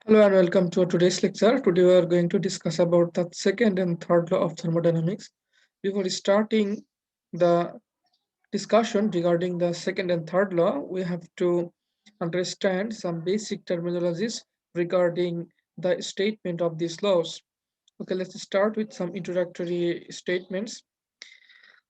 Hello and welcome to today's lecture. Today we are going to discuss about the second and third law of thermodynamics. Before starting the discussion regarding the second and third law, we have to understand some basic terminologies regarding the statement of these laws. Okay, let's start with some introductory statements.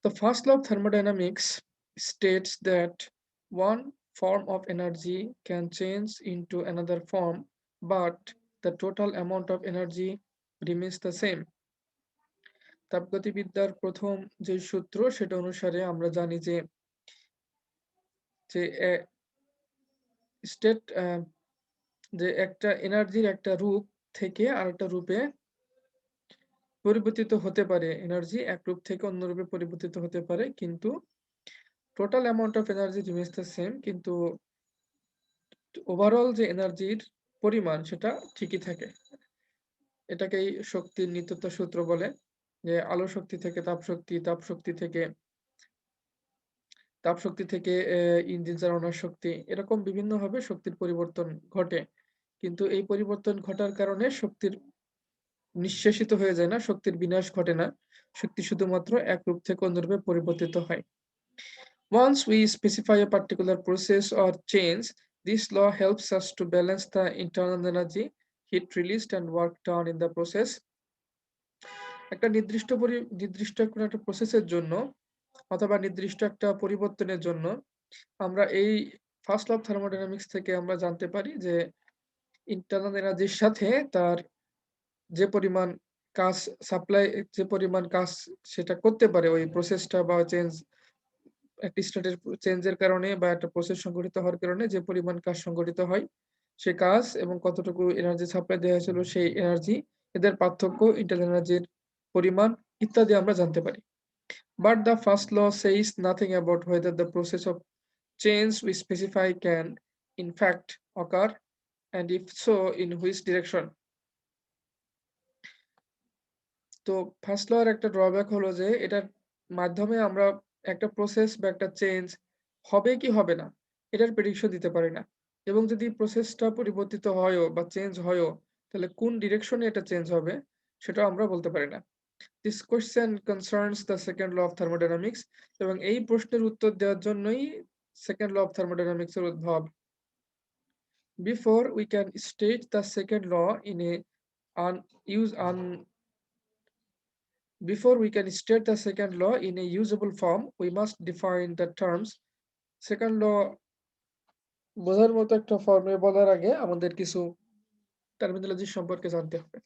The first law of thermodynamics states that one form of energy can change into another form, but the total amount of energy remains the same. তাপগতিবিদ্যার প্রথম যে সূত্র সেটা অনুসারে আমরা জানি যে যে state যে একটা এনার্জির একটা রূপ থেকে আরেকটা রূপে পরিবর্তিত হতে পারে। এনার্জি এক রূপ থেকে অন্য রূপে পরিবর্তিত হতে পারে, কিন্তু total amount of energy remains the same, কিন্তু ওভারঅল যে এনার্জির পরিমাণ সেটা ঠিকই থাকে। এটাকেই শক্তির নিত্যতা সূত্র বলে, যে আলো শক্তি থেকে তাপশক্তি, তাপশক্তি থেকে ইঞ্জিন চালানোর শক্তি, এরকম বিভিন্নভাবে শক্তির পরিবর্তন ঘটে, কিন্তু এই পরিবর্তন ঘটার কারণে শক্তির নিঃশেষিত হয়ে যায় না, শক্তির বিনাশ ঘটে না, শক্তি শুধুমাত্র এক রূপ থেকে অন্য রূপে পরিবর্তিত হয়। Once we specify a particular process or change, this law helps us to balance the internal energy, heat released and work done in the process. একটা নির্দিষ্ট কোনো একটা প্রসেসের জন্য অথবা নির্দিষ্ট একটা পরিবর্তনের জন্য আমরা এই ফার্স্ট ল অফ থার্মোডাইনামিক্স থেকে আমরা জানতে পারি যে ইন্টারনাল এনার্জির সাথে তার যে পরিমাণ কাজ সাপ্লাই, যে পরিমাণ কাজ সেটা করতে পারে ওই প্রসেসটা বা চেঞ্জ, একটা স্টেটের চেঞ্জের কারণে বা একটা প্রসেস সংঘটিত হওয়ার কারণে যে পরিমাণ কাজ সংঘটিত হয়, সে কাজ এবং কতটুকু এনার্জি সাপ্লাই দেওয়া হয়েছিল সেই এনার্জি, এদের পার্থক্য, ইন্টারনাল এনার্জির পরিমাণ ইত্যাদি আমরা জানতে পারি। But the first law says nothing about whether the process of change we specify can in fact occur, and if so, in which direction. তো ফার্স্ট লর একটা ড্রব্যাক হলো যে এটার মাধ্যমে আমরা একটা প্রসেস বা একটা চেঞ্জ হবে কি হবে না এটার প্রেডিকশন দিতে পারি না, এবং যদি প্রসেসটা পরিবর্তিত হয়ও বা চেঞ্জ হয়ও, তাহলে কোন ডিরেকশনে এটা চেঞ্জ হবে সেটা আমরা বলতে পারি না। This question concerns the second law of thermodynamics, এবং এই প্রশ্নের উত্তর দেওয়ার জন্যই সেকেন্ড ল অফ থার্মোডাইনামিক্স এর উদ্ভব। Before we can state the second law in a Before we can state the second law in a usable form, we must define the terms. Second law বোঝার মতো একটা ফর্মে বলার আগে আমাদের কিছু টার্মিনোলজি সম্পর্কে জানতে হবে।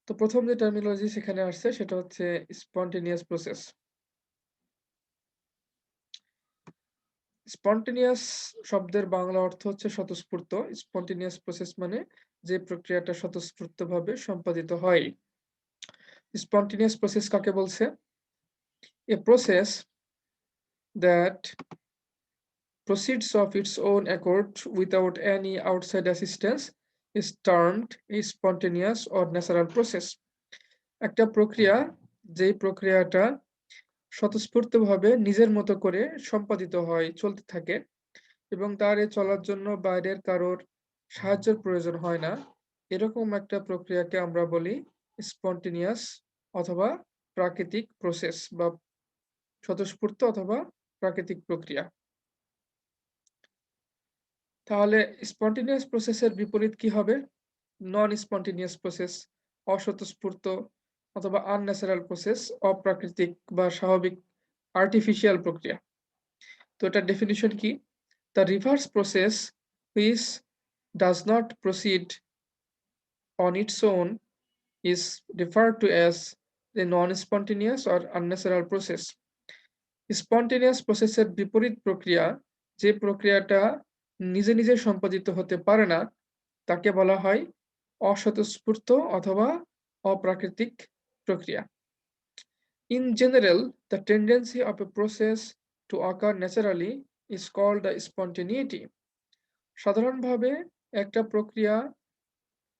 তো প্রথম যে টার্মিনোলজি সেখানে আসছে সেটা হচ্ছে স্পন্টেনিয়াস প্রসেস। স্পন্টেনিয়াস শব্দের বাংলা অর্থ হচ্ছে স্বতঃস্ফূর্ত। স্পন্টেনিয়াস প্রসেস মানে যে প্রক্রিয়াটা স্বতঃস্ফূর্তভাবে সম্পাদিত হয়। স্পন্টেনিয়াস প্রসেস কাকে বলছে? A process that proceeds of its own accord without any outside assistance is termed a spontaneous or natural process. একটা প্রক্রিয়া, যে প্রক্রিয়াটা স্বতঃস্ফূর্তভাবে নিজের মতো করে সম্পাদিত হয়, চলতে থাকে, এবং তার এই চলার জন্য বাইরের কারোর সাহায্যের প্রয়োজন হয় না, এরকম একটা প্রক্রিয়াকে আমরা বলি স্পন্টেনিয়াস অথবা প্রাকৃতিক প্রসেস বা স্বতঃস্ফূর্ত অথবা প্রাকৃতিক প্রক্রিয়া। তাহলে স্পন্টেনিয়াস প্রসেসের বিপরীত কি হবে? নন স্পন্টেনিয়াস প্রসেস, অস্বতঃস্ফূর্ত অথবা আনন্যাচারাল প্রসেস, অপ্রাকৃতিক বা স্বাভাবিক আর্টিফিশিয়াল প্রক্রিয়া। তো এটার ডেফিনিশন কি? The reverse process which does not proceed on its own is referred to as a non-spontaneous or unnatural process. Spontaneous প্রসেসের বিপরীত প্রক্রিয়া, যে প্রক্রিয়াটা নিজে নিজে সম্পাদিত হতে পারে না, তাকে বলা হয় অস্বতঃস্ফূর্ত অথবা অপ্রাকৃতিক প্রক্রিয়া। In general, the tendency of a process to occur naturally is called the spontaneity. সাধারণভাবে একটা প্রক্রিয়া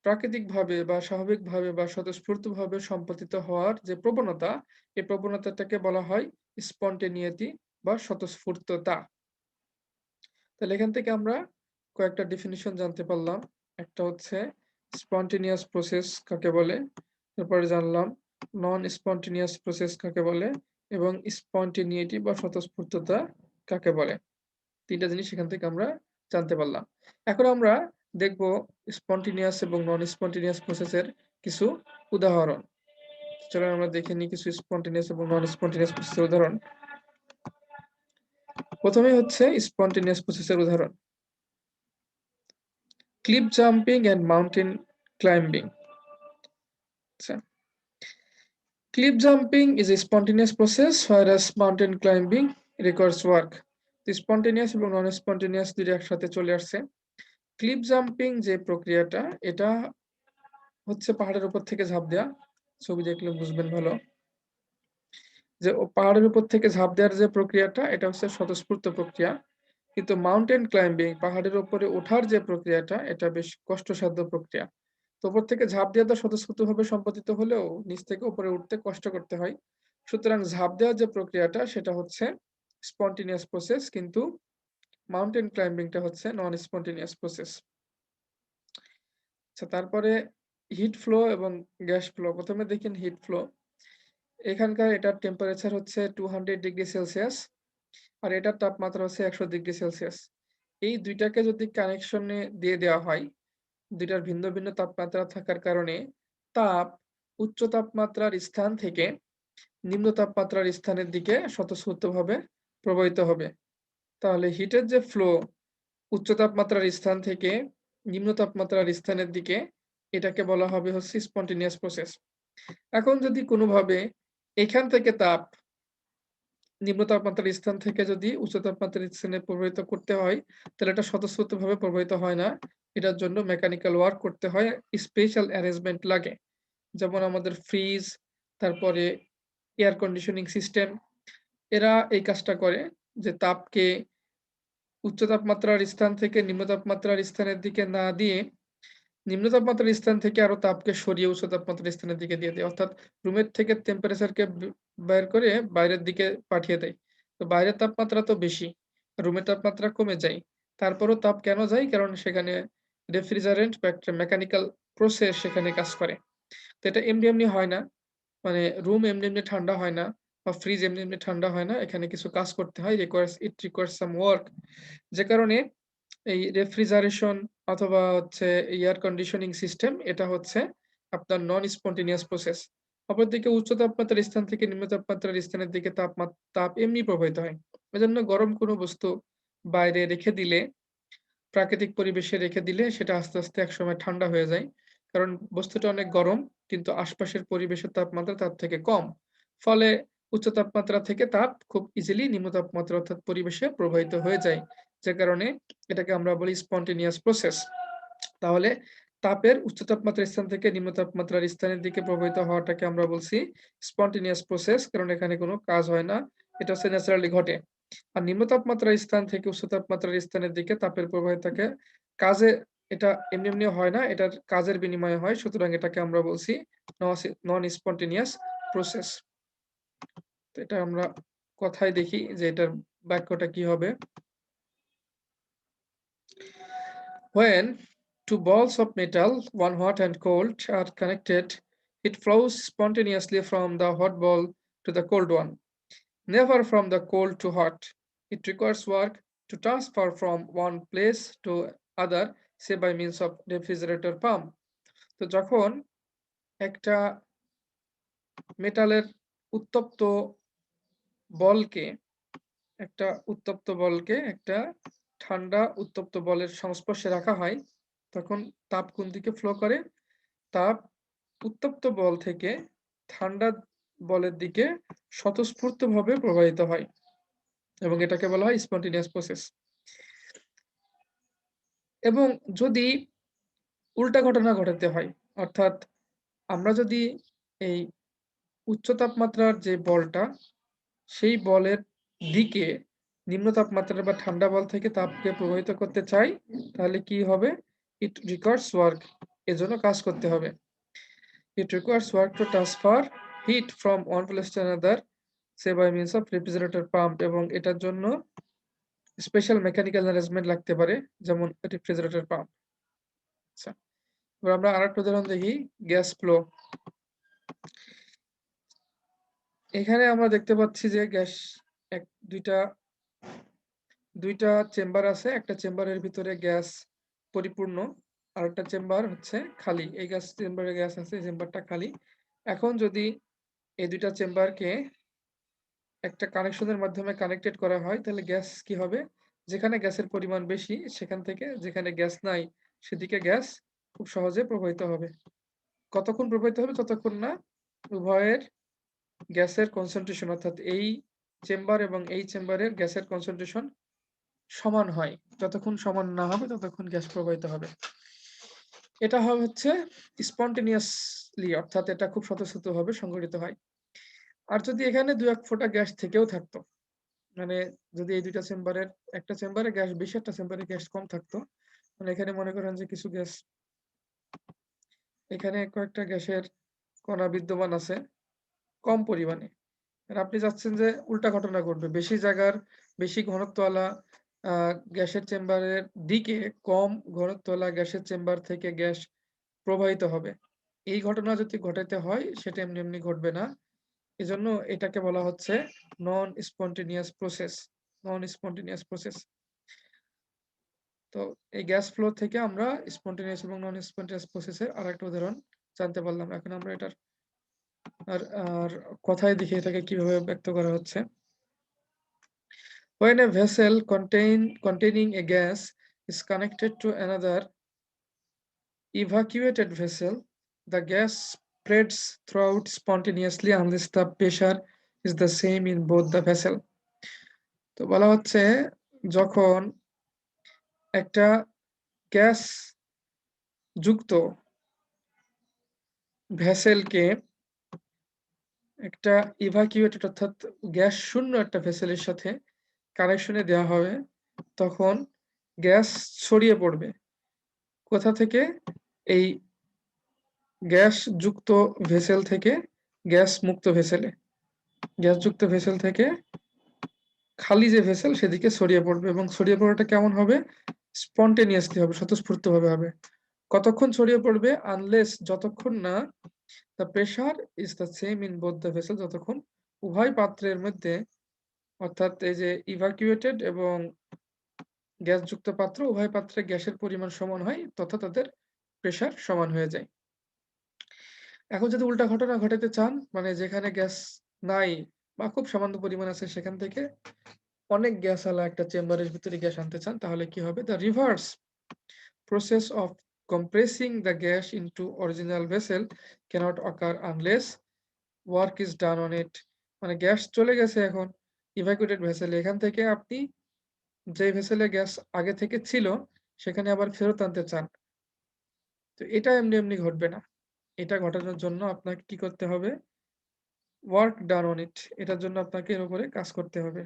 প্রাকৃতিকভাবে বা স্বাভাবিকভাবে বা স্বতঃস্ফূর্তভাবে সম্পাদিত হওয়ার যে প্রবণতা, এই প্রবণতাটাকে বলা হয় স্পন্টেনিয়াটি বা স্বতঃস্ফূর্ততা। তাহলে এখান থেকে আমরা কয়েকটা ডেফিনিশন জানতে পারলাম। একটা হচ্ছে স্পন্টেনিয়াস প্রসেস কাকে বলে, তারপরে জানলাম নন স্পন্টেনিয়াস প্রসেস কাকে বলে এবং স্পন্টেনিয়েটি বা স্বতঃস্ফূর্ততা কাকে বলে। ৩ টা জিনিস এখান থেকে আমরা জানতে পারলাম। এখন আমরা দেখব স্পন্টেনিয়াস এবং নন স্পন্টেনিয়াস প্রসেসের কিছু উদাহরণ। চলুন আমরা দেখে নিই কিছু স্পন্টেনিয়াস এবং নন স্পন্টেনিয়াস প্রসেসের উদাহরণ। প্রথমেই হচ্ছে স্পন্টেনিয়াস প্রসেসের উদাহরণ। Cliff jumping and mountain climbing. আচ্ছা, cliff jumping is a spontaneous process whereas mountain climbing requires work. তো spontaneous এবং নন স্পন্টেনিয়াস দুইটা একসাথে চলে আসছে। ক্লিফ জাম্পিং যে প্রক্রিয়াটা, এটা হচ্ছে পাহাড়ের উপর থেকে ঝাঁপ দেওয়া। ছবি দেখলে বুঝবেন ভালো যে পাহাড়ের উপর থেকে ঝাঁপ দেওয়ার যে প্রক্রিয়াটা, এটা হচ্ছে স্বতঃস্ফূর্ত প্রক্রিয়া। কিন্তু মাউন্টেন ক্লাইম্বিং, পাহাড়ের উপরে ওঠার যে প্রক্রিয়াটা, এটা বেশ কষ্টসাধ্য প্রক্রিয়া। তো উপর থেকে ঝাঁপ দেওয়াটা স্বতঃস্ফূর্তভাবে সম্পাদিত হলেও নিচ থেকে উপরে উঠতে কষ্ট করতে হয়। সুতরাং ঝাঁপ দেওয়ার যে প্রক্রিয়াটা, সেটা হচ্ছে স্পন্টেনিয়াস প্রসেস, কিন্তু মাউন্টেন ক্লাইম্বিংটা হচ্ছে নন স্পন্টেনিয়াস প্রসেস। আচ্ছা, তারপরে হিট ফ্লো এবং গ্যাস ফ্লো। প্রথমে দেখেন হিট ফ্লো। এখানকার এটার টেম্পারেচার হচ্ছে 200 ডিগ্রি সেলসিয়াস আর এটার তাপমাত্রা হচ্ছে 100 ডিগ্রি সেলসিয়াস। এই দুইটাকে যদি কানেকশনে দিয়ে দেওয়া হয়, দুইটার ভিন্ন ভিন্ন তাপমাত্রা থাকার কারণে তাপ উচ্চ তাপমাত্রার স্থান থেকে নিম্ন তাপমাত্রার স্থানের দিকে স্বতঃস্ফূর্তভাবে প্রবাহিত হবে। তাহলে হিটের যে ফ্লো উচ্চ তাপমাত্রার স্থান থেকে নিম্ন তাপমাত্রার স্থানের দিকে, এটাকে বলা হবে হচ্ছে স্পন্টেনিয়াস প্রসেস। এখন যদি কোনোভাবে এখান থেকে তাপ নিম্ন তাপমাত্রার স্থান থেকে যদি উচ্চ তাপমাত্রার স্থানে প্রবাহিত করতে হয়, তাহলে এটা স্বতঃস্ফূর্তভাবে প্রবাহিত হয় না। এটার জন্য মেকানিক্যাল ওয়ার্ক করতে হয়, স্পেশাল অ্যারেঞ্জমেন্ট লাগে। যেমন আমাদের ফ্রিজ, তারপরে এয়ার কন্ডিশনিং সিস্টেম, এরা এই কাজটা করে যে তাপকে উচ্চ তাপমাত্রার স্থান থেকে নিম্ন তাপমাত্রার স্থানের দিকে না দিয়ে নিম্ন তাপমাত্রার স্থান থেকে আরো তাপকে সরিয়ে উচ্চ তাপমাত্রার স্থানের দিকে দিয়ে দেয়। অর্থাৎ রুমের থেকে টেম্পারেচারকে বের করে বাইরের দিকে পাঠিয়ে দেয়। তো বাইরের তাপমাত্রা তো বেশি, রুমের তাপমাত্রা কমে যায়। তারপরও তাপ কেন যায়? কারণ সেখানে রেফ্রিজারেন্ট বা একটা মেকানিক্যাল প্রসেস সেখানে কাজ করে। তো এটা এমনি এমনি হয় না। মানে রুম এমনি এমনি ঠান্ডা হয় না বা ফ্রিজ এমনি এমনি ঠান্ডা হয় না। এখানে কিছু কাজ করতে হয়। It requires some work. যে কারণে এই রেফ্রিজারেশন অথবা হচ্ছে এয়ার কন্ডিশনিং সিস্টেম, এটা হচ্ছে আপনার নন স্পন্টেনিয়াস প্রসেস। অপরদিকে উচ্চ তাপমাত্রার স্থান থেকে নিম্ন তাপমাত্রার স্থানের দিকে তাপ এমনি প্রবাহিত হয়। এজন্য গরম কোনো বস্তু বাইরে রেখে দিলে, প্রাকৃতিক পরিবেশে রেখে দিলে সেটা আস্তে আস্তে একসময় ঠান্ডা হয়ে যায়। কারণ বস্তুটা অনেক গরম, কিন্তু আশপাশের পরিবেশের তাপমাত্রা তার থেকে কম। ফলে উচ্চ তাপমাত্রা থেকে তাপ খুব ইজিলি নিম্ন তাপমাত্রা অর্থাৎ পরিবেশে প্রবাহিত হয়ে যায়। যে কারণে এটাকে আমরা বলি স্পন্টেনিয়াস প্রসেস। তাহলে তাপের উচ্চ তাপমাত্রার স্থান থেকে নিম্ন তাপমাত্রার স্থানের দিকে প্রবাহিত হওয়াটাকে আমরা বলছি স্পন্টেনিয়াস প্রসেস, কারণ এখানে কোনো কাজ হয় না। এটা হচ্ছে ন্যাচারালি ঘটে। আর নিম্ন তাপমাত্রার স্থান থেকে উচ্চ তাপমাত্রার স্থানের দিকে তাপের প্রবাহ থাকে কাজে, এটা এমনি এমনি হয় না, এটার কাজের বিনিময়ে হয়। সুতরাং এটাকে আমরা বলছি নন স্পন্টেনিয়াস প্রসেস। তো এটা আমরা কথায় দেখি যে এটার বাক্যটা কি হবে। When two balls of metal, one hot and cold, are connected, it flows spontaneously from the hot ball to the cold one, never from the cold to hot. It requires work to transfer from one place to other, say by means of refrigerator pump. তো যখন একটা মেটালের উত্তপ্ত বলকে একটা ঠান্ডা উত্তপ্ত বলের সংস্পর্শে রাখা হয়, তখন তাপ কোন দিকে ফ্লো করে? তাপ উত্তপ্ত বল থেকে ঠান্ডা বলের দিকে স্বতঃস্ফূর্তভাবে প্রবাহিত হয় এবং এটাকে বলা হয় স্পন্টেনিয়াস প্রসেস। এবং যদি উল্টা ঘটনা ঘটাতে হয়, অর্থাৎ আমরা যদি এই উচ্চ তাপমাত্রার যে বলটা, সেই বলের দিকে নিম্ন তাপমাত্রার বা ঠান্ডা বল থেকে তাপকে প্রবাহিত করতে চাই, তাহলে কি হবে? ইট রিকোয়ার্স ওয়ার্ক, এজন্য কাজ করতে হবে। It requires work to transfer heat from one place to another, say by means of refrigerator pump, এবং এটার জন্য স্পেশাল মেকানিক্যাল অ্যারেঞ্জমেন্ট লাগতে পারে, যেমন রেফ্রিজারেটর পাম্প। আচ্ছা, এবার আমরা আরেকটা উদাহরণ দেখি, গ্যাস ফ্লো। এখানে আমরা দেখতে পাচ্ছি যে গ্যাস এক ২টা চেম্বার আছে। একটা চেম্বারের ভিতরে গ্যাস পরিপূর্ণ, আরেকটা চেম্বার হচ্ছে খালি। এই চেম্বারে গ্যাস আছে, এই চেম্বারটা খালি। এখন যদি এই ২টা চেম্বারকে একটা কানেকশনের মাধ্যমে কানেক্টেড করা হয়, তাহলে গ্যাস কি হবে? যেখানে গ্যাসের পরিমাণ বেশি, সেখান থেকে যেখানে গ্যাস নাই, সেদিকে গ্যাস খুব সহজে প্রবাহিত হবে। কতক্ষণ প্রবাহিত হবে? যতক্ষণ না উভয়ের গ্যাসের কনসেনট্রেশন, অর্থাৎ এই চেম্বার এবং এই চেম্বারের গ্যাসের কনসেনট্রেশন সমান হয়। যতক্ষণ সমান না হবে, ততক্ষণ গ্যাস প্রবাহিত হবে। এটা হচ্ছে স্পন্টেনিয়াসলি, অর্থাৎ এটা খুব স্বতঃস্ফূর্তভাবে সংঘটিত হয়। আর যদি এখানে ২-১ ফোঁটা গ্যাস থেকেও থাকতো, মানে যদি এই ২টা চেম্বারের একটা চেম্বারে গ্যাস বেশি, একটা চেম্বারে গ্যাস কম থাকতো, মানে এখানে মনে করেন যে কিছু গ্যাস, এখানে কয়েকটা গ্যাসের কণা বিদ্যমান আছে কম পরিমাণে। আর আপনি চাচ্ছেন যে উল্টা ঘটনা ঘটবে। বেশি জায়গার বেশি ঘনত্বওয়ালা গ্যাসের চেম্বারের দিকে কম ঘনত্বওয়ালা গ্যাসের চেম্বার থেকে গ্যাস প্রবাহিত হবে। এই ঘটনা যদি ঘটাইতে হয়, সেটা এমনি, এমনি ঘটবে না। এজন্য এটাকে বলা হচ্ছে নন স্পন্টেনিয়াস প্রসেস। নন স্পন্টেনিয়াস প্রসেস। তো এই গ্যাস ফ্লো থেকে আমরা স্পন্টেনিয়াস এবং নন স্পন্টেনিয়াস প্রসেসের আরেকটা উদাহরণ জানতে পারলাম। এখন আমরা এটার আর আর কথায় দেখি এটাকে কিভাবে ব্যক্ত করা হচ্ছে। When a vessel containing a gas is connected to another evacuated vessel, the gas spreads throughout spontaneously unless the pressure is the same in both the vessel. তো বলা হচ্ছে, যখন একটা গ্যাস যুক্ত ভেসেলকে একটা ইভাকুয়েটেড, অর্থাৎ গ্যাস শূন্য একটা ভেসেলের সাথে কানেকশনে দেওয়া হবে, তখন গ্যাস ছড়িয়ে পড়বে। কোথা থেকে? এই গ্যাস যুক্ত ভেসেল থেকে গ্যাস মুক্ত ভেসেলে। গ্যাসযুক্ত ভেসেল থেকে খালি যে ভেসেল, সেদিকে ছড়িয়ে পড়বে, এবং ছড়িয়ে পড়াটা কেমন হবে? স্পন্টেনিয়াসলি হবে, স্বতঃস্ফূর্তভাবে হবে। কতক্ষণ ছড়িয়ে পড়বে? আনলেস, যতক্ষণ না the pressure is the same in both the vessel, যতক্ষণ উভয় পাত্রের মধ্যে, অর্থাৎ এই যে ইভাকুয়েটেড এবং গ্যাসযুক্ত পাত্র, উভয় পাত্রে গ্যাসের পরিমাণ সমান হয়, তথা তাদের প্রেশার সমান হয়ে যায়। এখন যদি উল্টা ঘটনা ঘটাতে চান, মানে যেখানে গ্যাস নাই বা খুব সামান্য পরিমাণ আছে, সেখান থেকে অনেক গ্যাসওয়ালা একটা চেম্বারের ভিতরে গ্যাস আনতে চান, তাহলে কি হবে? The reverse process of compressing the gas into original vessel cannot occur unless work is done on it. মানে গ্যাস চলে গেছে এখন ইভাকুয়েটেড ভেসেলে, এখান থেকে আপনি যে ভেসেলে গ্যাস আগে থেকে ছিল, সেখানে আবার ফেরত আনতে চান। তো এটা এমনি, এমনি ঘটবে না। এটা ঘটানোর জন্য আপনাকে কি করতে হবে? Work done on it. এটার জন্য আপনাকে এর উপরে কাজ করতে হবে।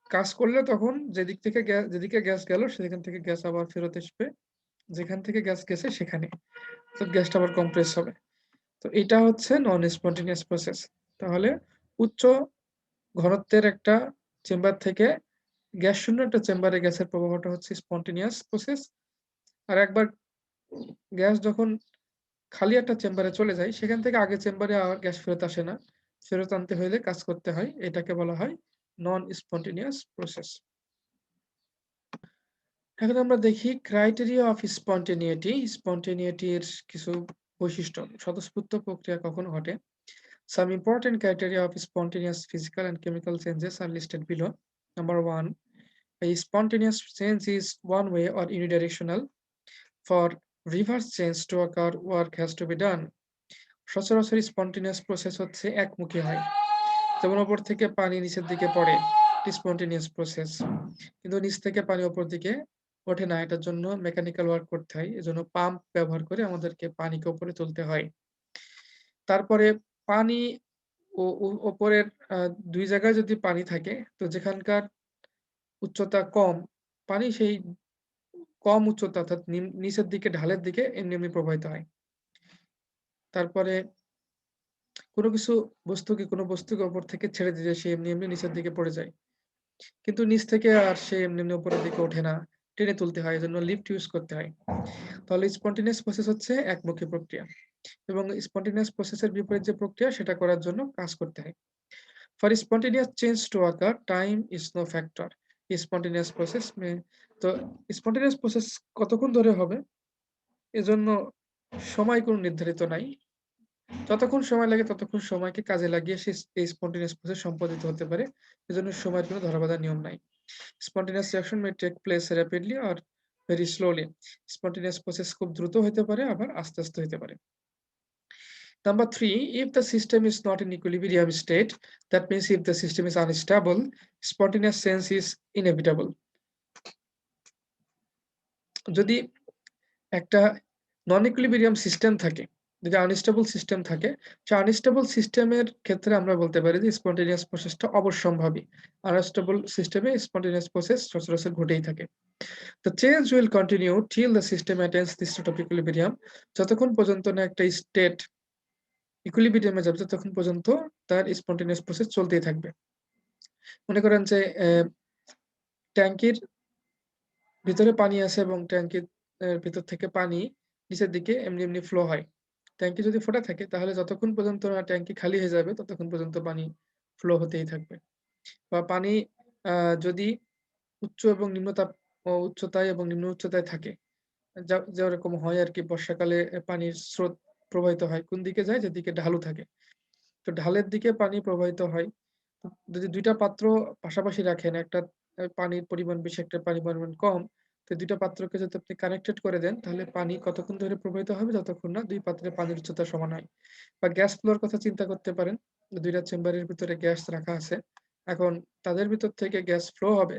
কাজ করলে তখন যেদিকে গ্যাস গেল, সেখান থেকে গ্যাস আবার ফেরত আসবে। যেখান থেকে গ্যাস গেছে সেখানে। তো গ্যাসটা আবার কম্প্রেস হবে। তো এটা হচ্ছে নন স্পন্টেনিয়াস প্রসেস। তাহলে উচ্চ ঘনত্বের একটা চেম্বার থেকে গ্যাস শূন্য একটা চেম্বারে গ্যাসের প্রবাহটা হচ্ছে স্পন্টেনিয়াস প্রসেস। আর একবার গ্যাস যখন খালি একটা চেম্বারে চলে যায়, সেখান থেকে আগের চেম্বারে আর গ্যাস ফেরত আসে না। ফেরত আনতে হইলে কাজ করতে হয়। এটাকে বলা হয় নন স্পন্টেনিয়াস প্রসেস। এখন আমরা দেখি ক্রাইটেরিয়া অফ স্পন্টেনিয়েটি। স্পন্টেনিয়েটির কিছু বৈশিষ্ট্য। স্বতঃস্ফূর্ত প্রক্রিয়া কখন ঘটে? Some important criteria of spontaneous physical and chemical changes are listed below. Number 1, a spontaneous change is one way or unidirectional. For reverse change to occur, work has to be done. সচরাচর spontaneous process হচ্ছে একমুখী হয়। যেমন উপর থেকে পানি নিচের দিকে পড়ে, স্পন্টেনিয়াস প্রসেস। কিন্তু নিচ থেকে পানি উপর দিকে ওঠে না, এটার জন্য মেকানিক্যাল ওয়ার্ক করতে হয়। এজন্য পাম্প ব্যবহার করে আমাদেরকে পানিকে উপরে তুলতে হয়। তারপরে পানি ওপরের ২ জায়গায় যদি পানি থাকে, তো যেখানকার উচ্চতা কম, পানি সেই কম উচ্চতা, অর্থাৎ নিচের দিকে ঢালের দিকে এমনি, এমনি প্রবাহিত হয়। তারপরে কোনো বস্তুকে উপর থেকে ছেড়ে দিলে সে এমনি, এমনি নিচের দিকে পড়ে যায়। কিন্তু নিচ থেকে আর সে এমনি, এমনি উপরের দিকে ওঠে না। টেনে তুলতে হয়। এজন্য লিফট ইউজ করতে হয়। তাহলে স্পন্টেনিয়াস প্রসেস হচ্ছে একমুখী প্রক্রিয়া এবং স্পন্টেনিয়াস প্রসেসের বিপরীত যে প্রক্রিয়া সেটা করার জন্য কাজ করতে হয়। For spontaneous change to occur, time is no factor. Spontaneous process তো spontaneous process কতক্ষণ ধরে হবে? এজন্য সময় কোনো নির্ধারিত নাই। যতক্ষণ সময় লাগে ততক্ষণ সময়কে কাজে লাগিয়ে এই spontaneous process সম্পাদিত হতে পারে। এজন্য সময়ের কোনো ধরাবাঁধা নিয়ম নাই। Spontaneous reaction may take place rapidly or very slowly. Spontaneous process খুব দ্রুত হইতে পারে আবার আস্তে, আস্তে হইতে পারে। Number 3, if the system is not in equilibrium state, that means if the system is unstable, spontaneous change is inevitable. যদি একটা নন ইকুইলিব্রিয়াম সিস্টেম থাকে, যদি আনস্টেবল সিস্টেম থাকে, সে আনস্টেবল সিস্টেমের ক্ষেত্রে আমরা বলতে পারি যে স্পন্টেনিয়াস প্রসেসটা অবশ্যম্ভাবী। আনস্টেবল সিস্টেমে স্পন্টেনিয়াস প্রসেস সচরাচর ঘটেই থাকে। The change will continue till the system attains the state of equilibrium. যতক্ষণ পর্যন্ত না একটা স্টেট ইকুইলিব্রিয়ামে যাবে ততক্ষণ পর্যন্ত তার স্পন্টেনিয়াস প্রসেস চলতেই থাকবে। মনে করেন যে ট্যাংকির ভিতরে পানি আছে এবং ট্যাংকির ভিতর থেকে পানি নিচের দিকে এমনি, এমনি ফ্লো হয়। ট্যাংকি যদি ফোটা থাকে তাহলে যতক্ষণ পর্যন্ত না ট্যাংকি খালি হয়ে যাবে ততক্ষণ পর্যন্ত পানি ফ্লো হতেই থাকবে। বা পানি আ যদি উচ্চ এবং নিম্নতাপ উচ্চতায় এবং নিম্ন উচ্চতায় থাকে। যেরকম হয় আরকি বর্ষাকালে পানির স্রোত প্রবাহিত হয়। কোন দিকে যায়? যেদিকে ঢালু থাকে। তো ঢালের দিকে পানি প্রবাহিত হয়। যদি ২ টা পাত্র পাশাপাশি রাখেন, একটা পানির পরিমাণ বেশি, একটা পানির পরিমাণ কম। তো ২ টা পাত্রকে যদি আপনি কানেক্টেড করে দেন, তাহলে পানি কতক্ষণ ধরে প্রবাহিত হবে? যতক্ষণ না ২ পাত্রের পানির উচ্চতা সমান হয়। বা গ্যাস ফ্লোর কথা চিন্তা করতে পারেন। ২ টা চেম্বারের ভিতরে গ্যাস রাখা আছে। এখন তাদের ভিতর থেকে গ্যাস ফ্লো হবে।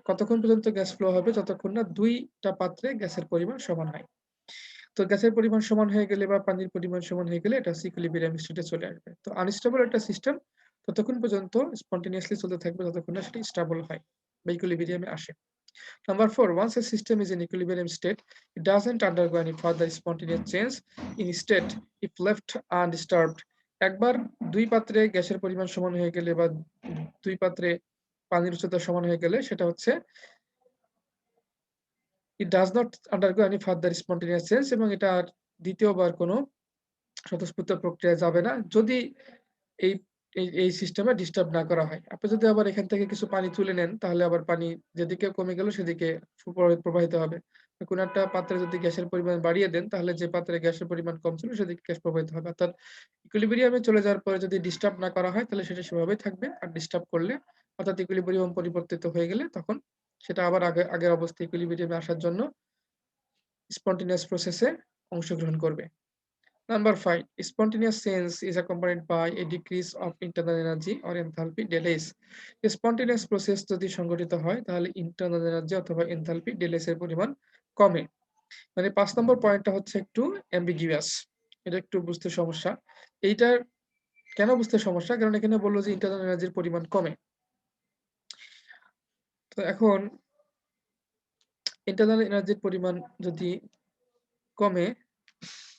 কতক্ষণ পর্যন্ত গ্যাস ফ্লো হবে? যতক্ষণ না ২ টা পাত্রে গ্যাসের পরিমাণ সমান হয়। তো গ্যাসের পরিমাণ সমান হয়ে গেলে বা পানির পরিমাণ সমান হয়ে গেলে এটা ইকুইলিব্রিয়াম স্টেটে চলে আসবে। তো আনস্টেবল একটা সিস্টেম ততক্ষণ পর্যন্ত স্পন্টেনিয়াসলি চলতে থাকবে যতক্ষণ না সেটা স্টেবল হয় বা ইকুইলিব্রিয়ামে আসে। Number 4, once a system is in equilibrium state, it doesn't undergo any further spontaneous change in state if left undisturbed. একবার ২ পাত্রে গ্যাসের পরিমাণ সমান হয়ে গেলে বা ২ পাত্রে পানির উচ্চতা সমান হয়ে গেলে সেটা হচ্ছে it does not undergo any further spontaneous change এবং এটা আর দ্বিতীয়বার কোনো স্বতঃস্ফূর্ত প্রক্রিয়ায় যাবে না। যদি এই এই সিস্টেমে ডিস্টার্ব না করা হয়। আপনি যদি আবার এখান থেকে কিছু পানি তুলে নেন, তাহলে আবার পানি যেদিকে কমে গেল সেদিকে প্রবাহিত হবে। কোন একটা পাত্রে যদি গ্যাসের পরিমাণ বাড়িয়ে দেন, তাহলে যে পাত্রে গ্যাসের পরিমাণ কম ছিল সেদিকে গ্যাস প্রবাহিত হবে। অর্থাৎ ইকুইলিব্রিয়ামে চলে যাওয়ার পরে যদি ডিস্টার্ব না করা হয়, তাহলে সেটা সেভাবেই থাকবে। আর ডিস্টার্ব করলে অর্থাৎ ইকুইলিব্রিয়াম পরিবর্তিত হয়ে গেলে তখন সেটা আবার আগের অবস্থায় ইকুইলিব্রিয়ামে আসার জন্য স্পন্টেনিয়াস প্রসেস এ অংশগ্রহণ করবে। Number 5, spontaneous change is accompanied by a decrease of internal energy or enthalpy delays. Spontaneous process যদি সংঘটিত হয় তাহলে internal energy অথবা enthalpy delays এর পরিমাণ কমে। মানে ৫ নম্বর পয়েন্টটা হচ্ছে একটু ambiguous. এটা একটু বুঝতে সমস্যা। এইটার কেন বুঝতে সমস্যা? কারণ এখানে বলল যে internal energy এর পরিমাণ কমে। তো এখন internal energy এর পরিমাণ যদি কমে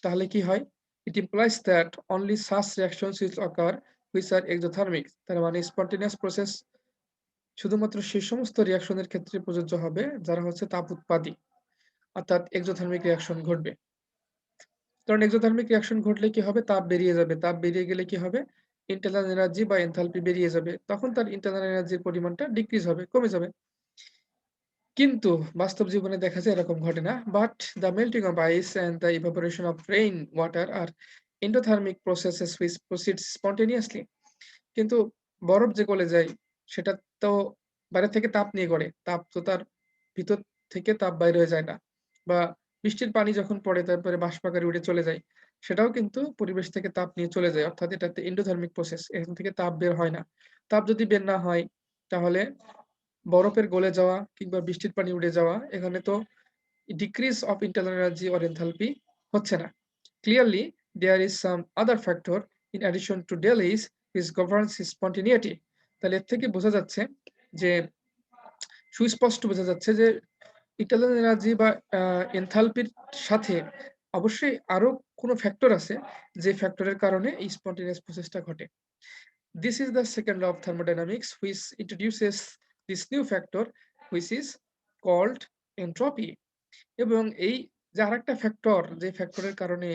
তাহলে কি হয়? It implies that only such reactions will occur which are exothermic. তার মানে spontaneous process শুধুমাত্র সেই সমস্ত রিঅ্যাকশনের ক্ষেত্রে প্রযোজ্য হবে যারা হচ্ছে তাপ উৎপাদী। অর্থাৎ exothermic reaction ঘটবে। কারণ exothermic reaction ঘটলে কি হবে? তাপ বেরিয়ে যাবে। তাপ বেরিয়ে গেলে কি হবে? ইন্টারনাল এনার্জি বা এনথালপি বেরিয়ে যাবে। তখন তার ইন্টারনাল এনার্জির পরিমাণটা ডিক্রিজ হবে, কমে যাবে। কিন্তু বাস্তব জীবনে দেখা যায় এরকম ঘটে না। But the melting of ice and the evaporation of rain water are endothermic processes which proceed spontaneously. কিন্তু বরফ যে গলে যায় সেটা তো বাইরে থেকে তাপ নিয়ে গড়ে। তাপ তো তার ভিতর থেকে তাপ বাইর হয়ে যায় না। বা বৃষ্টির পানি যখন পড়ে তারপরে বাষ্প আকারে উড়ে চলে যায়, সেটাও কিন্তু পরিবেশ থেকে তাপ নিয়ে চলে যায়। অর্থাৎ এটাতে এন্ডোথার্মিক প্রসেস। এখান থেকে তাপ বের হয় না। তাপ যদি বের না হয় তাহলে বরফের গলে যাওয়া কিংবা বৃষ্টির পানি উড়ে যাওয়া এখানে তো decrease of internal energy or enthalpy হচ্ছে না। Clearly, there is some other factor in addition to delays which governs spontaneity. তাহলে এর থেকে বোঝা যাচ্ছে যে সুস্পষ্ট বোঝা যাচ্ছে যে ইন্টারনাল এনার্জি বা এনথালপির সাথে অবশ্যই আরো কোনো ফ্যাক্টর আছে যে ফ্যাক্টরের কারণে এই স্পন্টেনিয়াস প্রসেসটা ঘটে। This is the second law of thermodynamics which introduces this new factor which is called entropy. এবং এই যে আরেকটা ফ্যাক্টর, যে ফ্যাক্টরের কারণে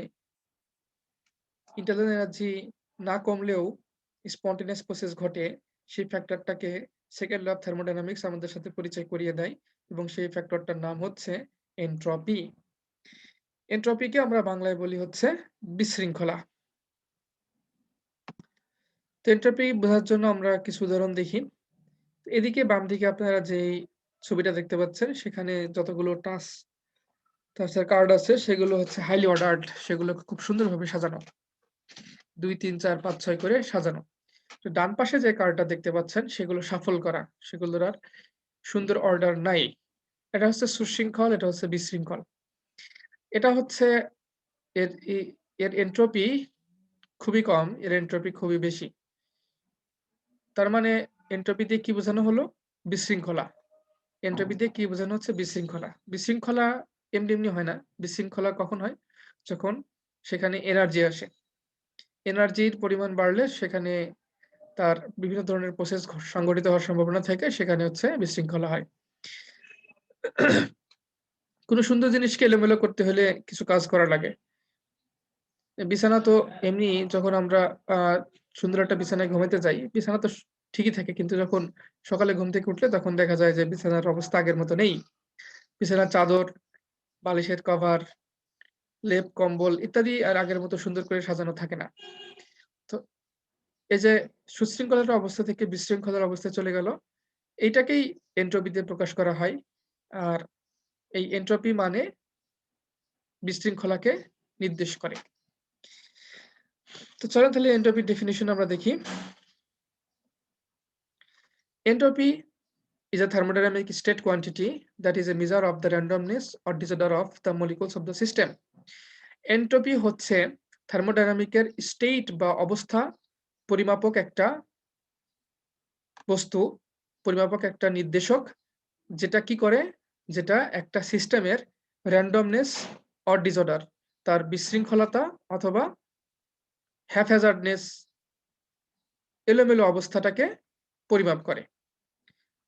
ইন্টারনাল এনার্জি না কমলেও স্পন্টেনিয়াস প্রসেস ঘটে, সেই ফ্যাক্টরটাকে সেকেন্ড ল অফ থার্মোডায়নামিক্স আমাদের সাথে পরিচয় করিয়ে দেয় এবং সেই ফ্যাক্টরটার নাম হচ্ছে এনট্রপি। এনট্রপিকে আমরা বাংলায় বলি হচ্ছে বিশৃঙ্খলা। তো এনট্রপি বোঝার জন্য আমরা কিছু উদাহরণ দেখি। এদিকে বাম দিকে আপনারা যেই ছবিটা দেখতে পাচ্ছেন, সেখানে যতগুলো টাস্কের কার্ড আছে সেগুলো হচ্ছে হাইলি অর্ডার্ড, সেগুলো খুব সুন্দরভাবে সাজানো, 2, 3, 4, 5, 6 করে সাজানো। তো ডান পাশে যে কার্ডটা দেখতে পাচ্ছেন সেগুলো শাফল করা, সেগুলোর আর সুন্দর অর্ডার নাই। এটা হচ্ছে সুশৃঙ্খল, এটা হচ্ছে বিশৃঙ্খল। এটা হচ্ছে এর এর এনট্রপি খুবই কম, এর এনট্রপি খুবই বেশি। তার মানে এনট্রপি দিয়ে কি বোঝানো হলো? বিশৃঙ্খলা। এনট্রপি দিয়ে কি বোঝানো হচ্ছে? বিশৃঙ্খলা। বিশৃঙ্খলা এমনি এমনি হয় না। বিশৃঙ্খলা কখন হয়? যখন সেখানে এনার্জি আসে। এনার্জির পরিমাণ বাড়লে সেখানে তার বিভিন্ন ধরনের প্রসেস সংঘটিত হওয়ার সম্ভাবনা থাকে, সেখানে হচ্ছে বিশৃঙ্খলা হয়। কোনো সুন্দর জিনিসকে এলোমেলো করতে হলে কিছু কাজ করা লাগে। বিছানা তো এমনি যখন আমরা আ সুন্দর একটা বিছানায় ঘুমাইতে যাই, বিছানা তো ঠিকই থাকে। কিন্তু যখন সকালে ঘুম থেকে উঠলে তখন দেখা যায় যে বিছানার অবস্থা আগের মতো নেই। বিছানার চাদর, বালিশের কভার, লেপ, কম্বল ইত্যাদি আর আগের মতো সুন্দর করে সাজানো থাকে না। তো এই যে সুশৃঙ্খলার অবস্থা থেকে বিশৃঙ্খলার অবস্থায় চলে গেল, এইটাকেই এনট্রপি দিয়ে প্রকাশ করা হয়। আর এই এনট্রপি মানে বিশৃঙ্খলাকে নির্দেশ করে। তো চলেন তাহলে এনট্রপির ডেফিনিশন আমরা দেখি। Entropy is a thermodynamic state quantity that is a measure of the randomness or disorder of the molecules of the system. Entropy হচ্ছে থার্মোডায়নামিকের স্টেট বা অবস্থা পরিমাপক একটা বস্তু, পরিমাপক একটা নির্দেশক, যেটা কি করে? যেটা একটা সিস্টেমের randomness or disorder, তার বিশৃঙ্খলতা অথবা haphazardness, এলোমেলো অবস্থাটাকে পরিমাপ করে।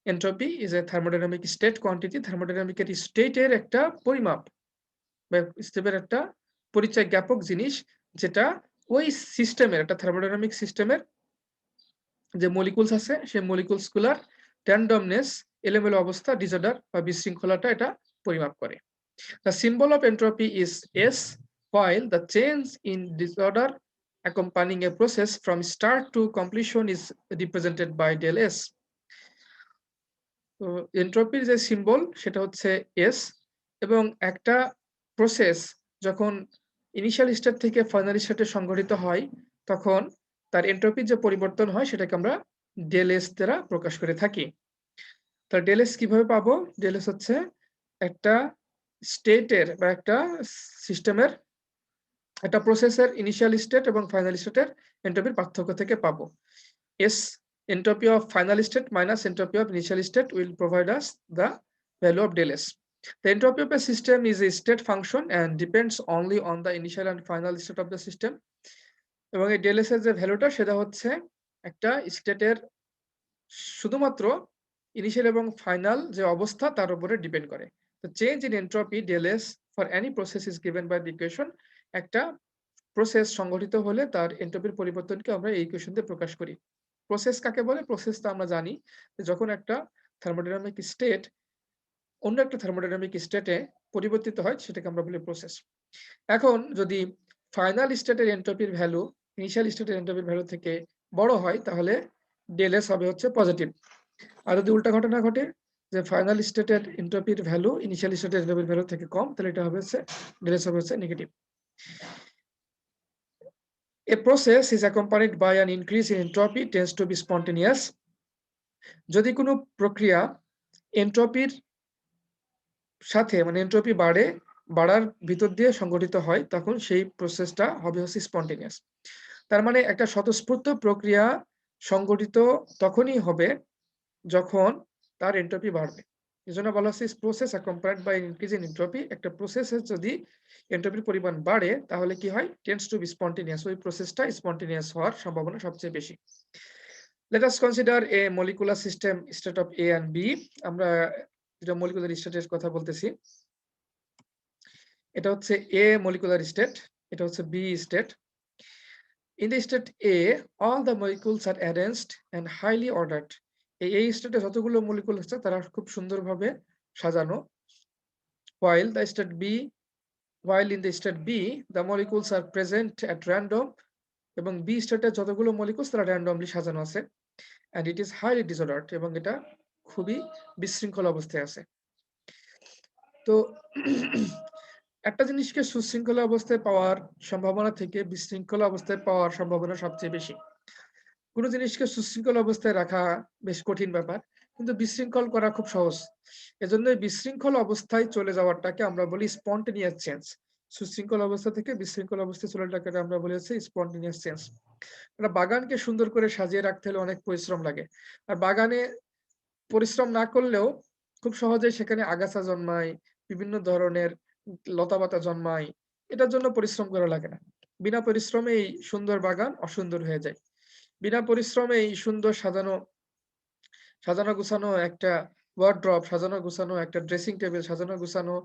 Entropy is a thermodynamic state quantity, থার্মোডায়নামিকের স্টেটের একটা পরিমাপ বা স্টেপের একটা পরিচয় জ্ঞাপক জিনিস, যেটা ওই সিস্টেমের, একটা থার্মোডায়নামিক সিস্টেমের যে মলিকুলস আছে সেই মলিকুলস গুলার randomness, এলোমেলো অবস্থা, ডিসঅর্ডার বা বিশৃঙ্খলাটা এটা পরিমাপ করে। The symbol of entropy is S, while the change in disorder accompanying a process from start to completion is represented by del S. তো এনট্রপির যে সিম্বল সেটা হচ্ছে এস, এবং একটা প্রসেস যখন ইনিশিয়াল স্টেট থেকে ফাইনাল স্টেটে সংঘটিত হয়, তখন তার এনট্রপির যে পরিবর্তন হয় সেটাকে আমরা ডেল এস দ্বারা প্রকাশ করে থাকি। তার ডেল এস কিভাবে পাবো? ডেল এস হচ্ছে একটা স্টেটের বা একটা সিস্টেমের, একটা প্রসেসের ইনিশিয়াল স্টেট এবং ফাইনাল স্টেটের এনট্রপির পার্থক্য থেকে পাবো। S, entropy of final state minus entropy of initial state will provide us the value of del S. The entropy of a system is a state function and depends only on the initial and final state of the system. এবং এই del S এর যে ভ্যালুটা সেটা হচ্ছে একটা স্টেটের শুধুমাত্র ইনিশিয়াল এবং ফাইনাল যে অবস্থা তার উপরে ডিপেন্ড করে। The change in entropy del S for any process is given by the equation. একটা প্রসেস সংঘটিত হলে তার এনট্রপির পরিবর্তনকে আমরা এই ইকুয়েশন দিয়ে প্রকাশ করি। প্রসেস কাকে বলে? প্রসেস তো আমরা জানি যে যখন একটা থার্মোডায়নামিক স্টেট অন্য একটা থার্মোডায়নামিক স্টেটে পরিবর্তিত হয় সেটাকে আমরা বলি প্রসেস। এখন যদি ফাইনাল স্টেটের এনট্রপির ভ্যালু ইনিশিয়াল স্টেটের এনট্রপির ভ্যালু থেকে বড় হয়, তাহলে ডেল এস হবে হচ্ছে পজিটিভ। আর যদি উল্টা ঘটনা ঘটে যে ফাইনাল স্টেটের এনট্রপির ভ্যালু ইনিশিয়াল স্টেটের এনট্রপির ভ্যালু থেকে কম, তাহলে এটা হবে হচ্ছে ডেল এস হবে হচ্ছে negative. A process is accompanied by an increase in entropy tends to be spontaneous. যদি কোনো প্রক্রিয়া এনট্রপির সাথে মানে এনট্রপি বাড়ার ভিতর দিয়ে সংঘটিত হয়, তখন সেই প্রসেসটা হবে হচ্ছে স্পন্টেনিয়াস। তার মানে একটা স্বতঃস্ফূর্ত প্রক্রিয়া সংঘটিত তখনই হবে যখন তার এনট্রপি বাড়বে। এজন্য বলা হচ্ছে process accompanied by increase in entropy। একটা প্রসেসের যদি এনট্রপির পরিমাণ বাড়ে তাহলে কি হয়? টেন্ডস টু বি স্পন্টেনিয়াস, ওই প্রসেসটা স্পন্টেনিয়াস হওয়ার সম্ভাবনা সবচেয়ে বেশি। Let us consider a molecular system state of A and B. আমরা যেটা মলিকুলার স্টেটের কথা বলতেছি। এটা হচ্ছে A molecular state, এটা হচ্ছে B state. In the state A, all the molecules are arranged and highly ordered. এই স্টেটে যতগুলো মলিকুল আছে তারা খুব সুন্দরভাবে সাজানো। While the state B, while in the state B, the molecules are present at random, এবং B স্টেটে যতগুলো মলিকুলস তারা randomly সাজানো আছে, and it is highly disordered, এবং এটা খুবই বিশৃঙ্খল অবস্থায় আছে। তো একটা জিনিসকে সুশৃঙ্খল অবস্থায় পাওয়ার সম্ভাবনা থেকে বিশৃঙ্খল অবস্থায় পাওয়ার সম্ভাবনা সবচেয়ে বেশি। কোনো জিনিসকে সুশৃঙ্খল অবস্থায় রাখা বেশ কঠিন ব্যাপার, কিন্তু বিশৃঙ্খল করা খুব সহজ। এজন্যই বিশৃঙ্খল অবস্থায় চলে যাওয়াটাকে আমরা বলি স্পন্টেনিয়াস চেঞ্জ। সুশৃঙ্খল অবস্থা থেকে বিশৃঙ্খল অবস্থায় চলে যাওয়াটাকে আমরা বলি হচ্ছে স্পন্টেনিয়াস চেঞ্জ। একটা বাগানকে সুন্দর করে সাজিয়ে রাখতে হলে অনেক পরিশ্রম লাগে। আর বাগানে পরিশ্রম না করলেও খুব সহজেই সেখানে আগাছা জন্মায়, বিভিন্ন ধরনের লতাপাতা জন্মায়। এটার জন্য পরিশ্রম করা লাগে না। বিনা পরিশ্রমে এই সুন্দর বাগান অসুন্দর হয়ে যায়। বিনা পরিশ্রমে এই সুন্দর সাজানো গুছানো একটা ওয়ারড্রব, সাজানো গুছানো একটা ড্রেসিং টেবিল, সাজানো গুছানো